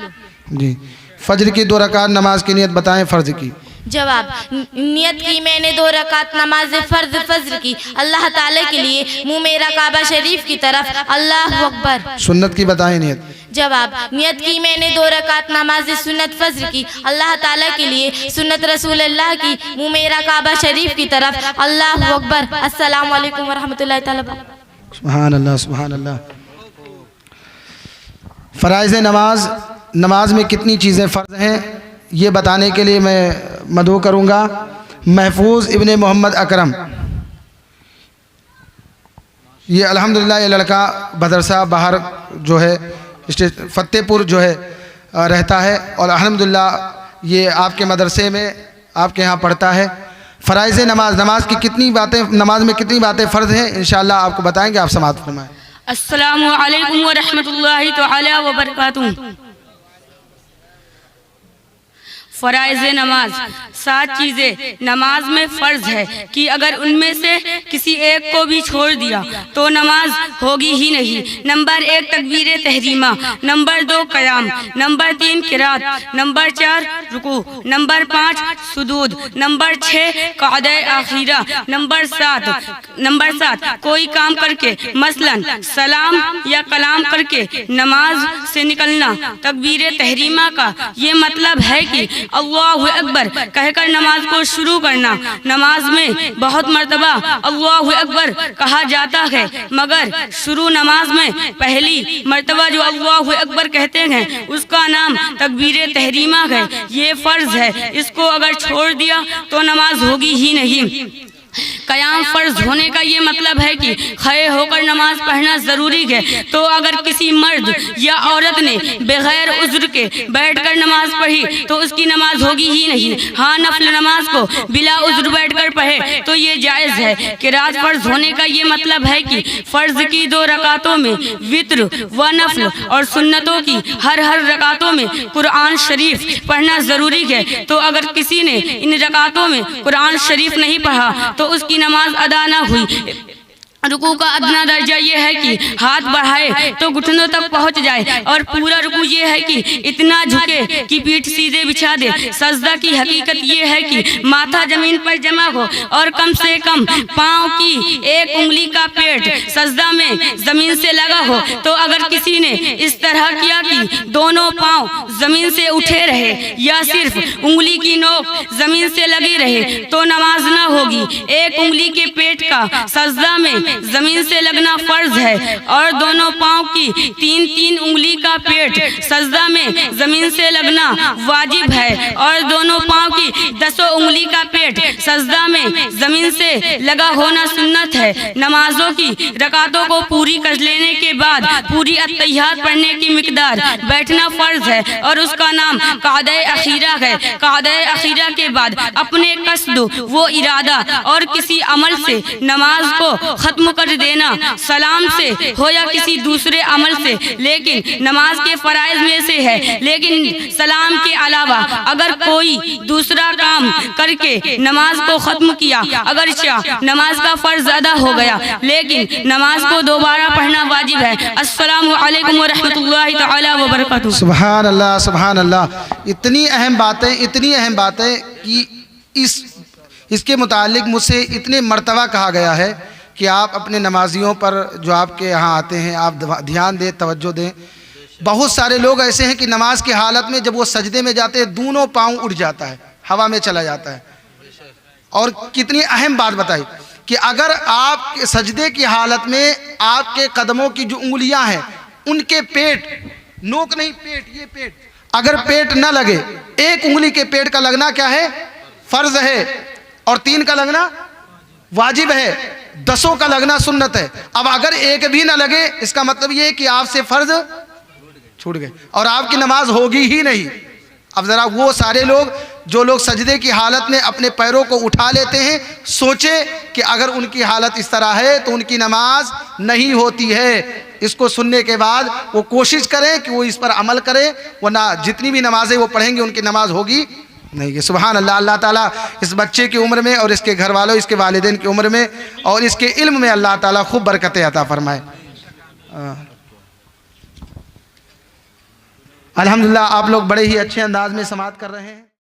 जी। फजर की 2 रकात नमाज की नियत बताएं फ़र्ज की। जवाब, नियत की मैंने 2 रकात नमाज फर्ज फज्र की अल्लाह ताला के लिए, मुँह मेरा काबा शरीफ की तरफ, अल्लाह अकबर। सुन्नत की बताएं नियत। जवाब, नियत की मैंने 2 रकात नमाज सुन्नत फज्र की अल्लाह ताला के लिए, सुन्नत रसूल अल्लाह की, मुँह मेरा काबा शरीफ की तरफ, अल्लाह अकबर। अस्सलाम वालेकुम व रहमतुल्लाहि ताला बरकातुहू। सुभान अल्लाह, सुभान अल्लाह। फ़राइज़ नमाज में कितनी चीज़ें फ़र्ज हैं, ये बताने के लिए मैं मदऊ करूँगा महफूज इब्ने मोहम्मद अकरम। ये अल्हम्दुलिल्लाह ये लड़का मदरसा बाहर जो है फतेहपुर जो है रहता है और अल्हम्दुलिल्लाह ये आपके मदरसे में आपके यहाँ पढ़ता है। फ़राइज़ नमाज की कितनी बातें, नमाज में कितनी बातें फ़र्ज हैं, इंशाअल्लाह आपको बताएंगे। आप समाअत फरमाएं। अस्सलामु अलैकुम व रहमतुल्लाहि तआला व बरकातुहू। फ़राइज़ नमाज 7 चीज़ें नमाज में फ़र्ज़ है कि अगर उनमें से किसी एक को भी छोड़ दिया तो नमाज होगी ही नहीं। नंबर 1 तकबीर तहरीमा, नंबर 2 क़याम, नंबर 3 क़िरात, नंबर 4 रुकू, नंबर 5 सुजूद, नंबर 6 क़ादा आखिरा, नंबर 7 कोई काम करके मसलन सलाम या कलाम करके नमाज से निकलना। तकबीर तहरीमा का ये मतलब है कि अल्लाहु अकबर कहकर नमाज को शुरू करना। नमाज में बहुत मर्तबा अल्लाहु अकबर कहा जाता है, मगर शुरू नमाज में पहली मर्तबा जो अल्लाहु अकबर कहते हैं उसका नाम तकबीर तहरीमा है। ये फ़र्ज़ है, इसको अगर छोड़ दिया तो नमाज होगी ही नहीं। क़याम फ़र्ज़ होने का ये मतलब है कि खड़े होकर नमाज पढ़ना ज़रूरी है। तो अगर किसी मर्द या औरत ने बग़ैर उज़्र के बैठकर नमाज पढ़ी तो उसकी नमाज होगी ही नहीं। हाँ, नफल नमाज को बिला उज़्र बैठकर पढ़े तो ये जायज़ है। क़िरात फ़र्ज़ होने का ये मतलब है कि फ़र्ज़ की 2 रकातों में वित्र व नफल और सुन्नतों की हर रकातों में कुरान शरीफ पढ़ना ज़रूरी है। तो अगर किसी ने इन रकातों में कुरान शरीफ नहीं पढ़ा तो उसकी नमाज अदा न हुई। रुकू का अदना दर्जा ये है कि हाथ बढ़ाए तो घुटनों तक पहुंच जाए, और पूरा रुकू ये है कि इतना झुके कि पीठ सीधे बिछा दे। सजदा की हकीकत ये है कि माथा जमीन पर जमा हो और कम से कम पाँव की एक उंगली का पेट सजदा में जमीन से लगा हो। तो अगर किसी ने इस तरह किया कि दोनों पाँव जमीन से उठे रहे या सिर्फ उंगली की नोक जमीन से लगी रहे तो नमाज न होगी। एक उंगली के पेट का सजदा में जमीन से लगना फर्ज है, और दोनों पाँव की 3-3 उंगली का पेट सजदा में जमीन से लगना वाजिब है, और दोनों पाँव की 10 उंगली का पेट सजदा में जमीन से लगा होना सुन्नत है। नमाजों की रकातों को पूरी कर लेने के बाद पूरी अत्तहियात पढ़ने की मिकदार बैठना फर्ज है, और उसका नाम कादे अखीरा है। कादे अखीरा के बाद अपने कस्द वो इरादा और किसी अमल से नमाज को खत्म कर देना, सलाम से हो या किसी दूसरे अमल से, लेकिन नमाज के फराइज में से है। लेकिन सलाम के अलावा अगर कोई दूसरा काम करके नमाज को खत्म किया, अगर नमाज का फर्ज अदा हो गया, लेकिन नमाज को दोबारा पढ़ना वाजिब है। अस्सलामु अलैकुम व रहमतुल्लाहि तआला व बरकातुहू। सुभान अल्लाह, सुभान अल्लाह। इतनी अहम बातें कि इसके मुतालिक मुझसे इतने मर्तबा कहा गया है कि आप अपने नमाजियों पर जो आपके यहाँ आते हैं आप ध्यान दें, तवज्जो दें। बहुत सारे लोग ऐसे हैं कि नमाज की हालत में जब वो सजदे में जाते हैं दोनों पाँव उड़ जाता है, हवा में चला जाता है। और कितनी अहम बात बताई कि अगर आप सजदे की हालत में आपके कदमों की जो उंगलियां हैं उनके पेट, नोक नहीं पेट, ये पेट, अगर पेट न लगे, एक उंगली के पेट का लगना क्या है, फर्ज है, और 3 का लगना वाजिब है, 10 का लगना सुन्नत है। अब अगर एक भी ना लगे इसका मतलब ये है कि आपसे फर्ज छूट गए और आपकी नमाज होगी ही नहीं। अब ज़रा वो सारे लोग जो लोग सजदे की हालत में अपने पैरों को उठा लेते हैं, सोचे कि अगर उनकी हालत इस तरह है तो उनकी नमाज नहीं होती है। इसको सुनने के बाद वो कोशिश करें कि वो इस पर अमल करें, वरना जितनी भी नमाजें वो पढ़ेंगे उनकी नमाज होगी नहीं है। सुभान अल्लाह। अल्लाह ताला इस बच्चे की उम्र में और इसके घर वालों, इसके वालिदैन की उम्र में और इसके इल्म में अल्लाह ताला खूब बरकतें अता फरमाए। अल्हम्दुलिल्लाह, आप लोग बड़े ही अच्छे अंदाज में समाअत कर रहे हैं।